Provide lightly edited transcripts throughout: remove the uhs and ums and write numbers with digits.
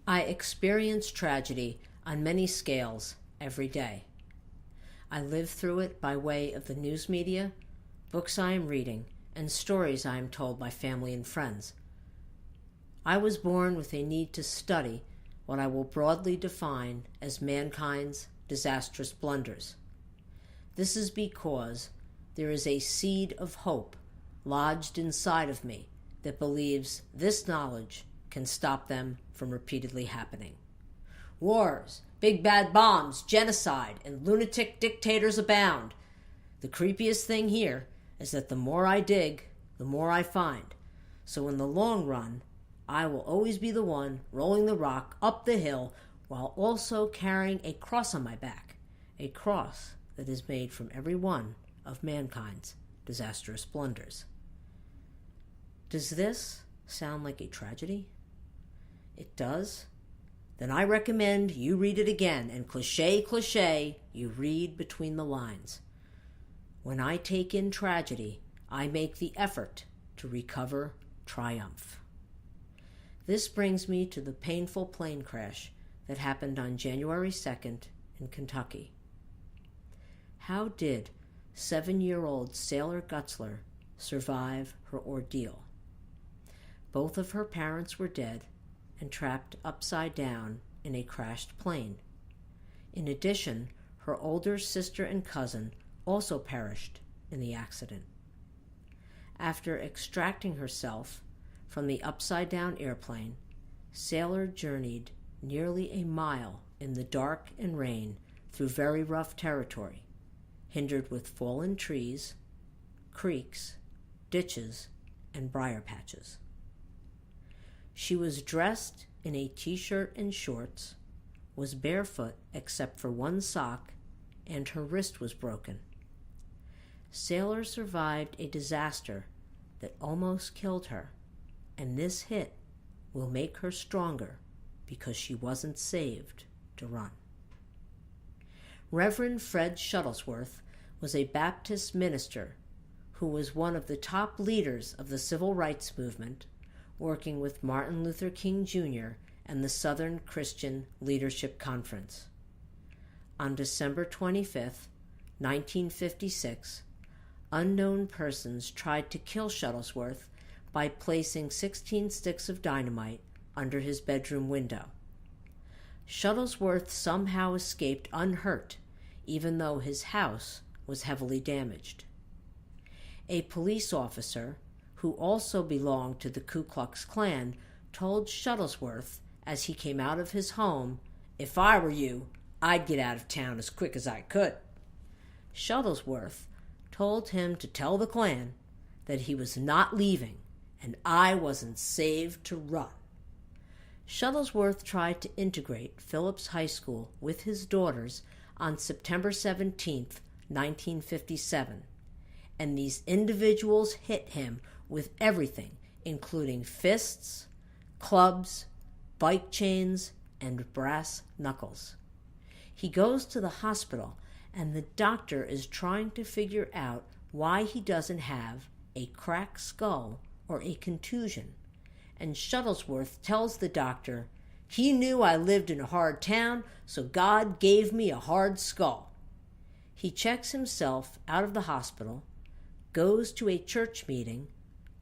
I experience tragedy on many scales every day. I live through it by way of the news media, books I am reading, and stories I am told by family and friends. I was born with a need to study what I will broadly define as mankind's disastrous blunders. This is because there is a seed of hope lodged inside of me that believes this knowledge can stop them from repeatedly happening. Wars, big bad bombs, genocide, and lunatic dictators abound. The creepiest thing here is that the more I dig, the more I find. So in the long run, I will always be the one rolling the rock up the hill while also carrying a cross on my back, a cross that is made from every one of mankind's disastrous blunders. Does this sound like a tragedy? It does? Then I recommend you read it again, and cliché, you read between the lines. When I take in tragedy, I make the effort to recover triumph. This brings me to the painful plane crash that happened on January 2nd in Kentucky. How did 7-year-old Sailor Gutzler survive her ordeal? Both of her parents were dead and trapped upside down in a crashed plane. In addition, her older sister and cousin also perished in the accident. After extracting herself from the upside-down airplane, Sailor journeyed nearly a mile in the dark and rain through very rough territory, hindered with fallen trees, creeks, ditches, and briar patches. She was dressed in a t-shirt and shorts, was barefoot except for one sock, and her wrist was broken. Sailor survived a disaster that almost killed her, and this hit will make her stronger because she wasn't saved to run. Reverend Fred Shuttlesworth was a Baptist minister who was one of the top leaders of the civil rights movement, working with Martin Luther King Jr. and the Southern Christian Leadership Conference. On December 25, 1956, unknown persons tried to kill Shuttlesworth by placing 16 sticks of dynamite under his bedroom window. Shuttlesworth somehow escaped unhurt, even though his house was heavily damaged. A police officer, who also belonged to the Ku Klux Klan, told Shuttlesworth as he came out of his home, "If I were you, I'd get out of town as quick as I could." Shuttlesworth told him to tell the Klan that he was not leaving and I wasn't saved to run. Shuttlesworth tried to integrate Phillips High School with his daughters on September 17, 1957, and these individuals hit him with everything, including fists, clubs, bike chains, and brass knuckles. He goes to the hospital, and the doctor is trying to figure out why he doesn't have a cracked skull or a contusion. And Shuttlesworth tells the doctor, "He knew I lived in a hard town, so God gave me a hard skull." He checks himself out of the hospital, goes to a church meeting,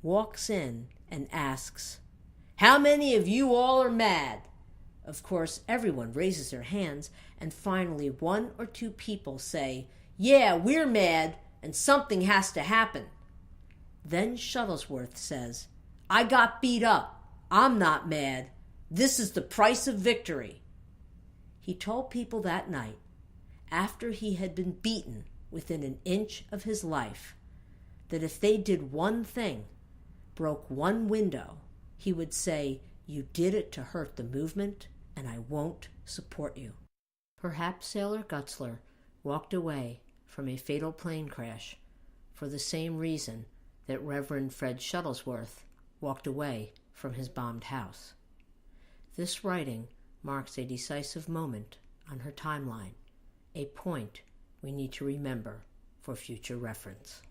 walks in, and asks, "How many of you all are mad?" Of course, everyone raises their hands, and finally 1 or 2 people say, "Yeah, we're mad, and something has to happen." Then Shuttlesworth says, "I got beat up. I'm not mad. This is the price of victory." He told people that night, after he had been beaten within an inch of his life, that if they did one thing, broke one window, he would say, "You did it to hurt the movement, and I won't support you." Perhaps Sailor Gutzler walked away from a fatal plane crash for the same reason that Reverend Fred Shuttlesworth walked away from his bombed house. This writing marks a decisive moment on her timeline, a point we need to remember for future reference.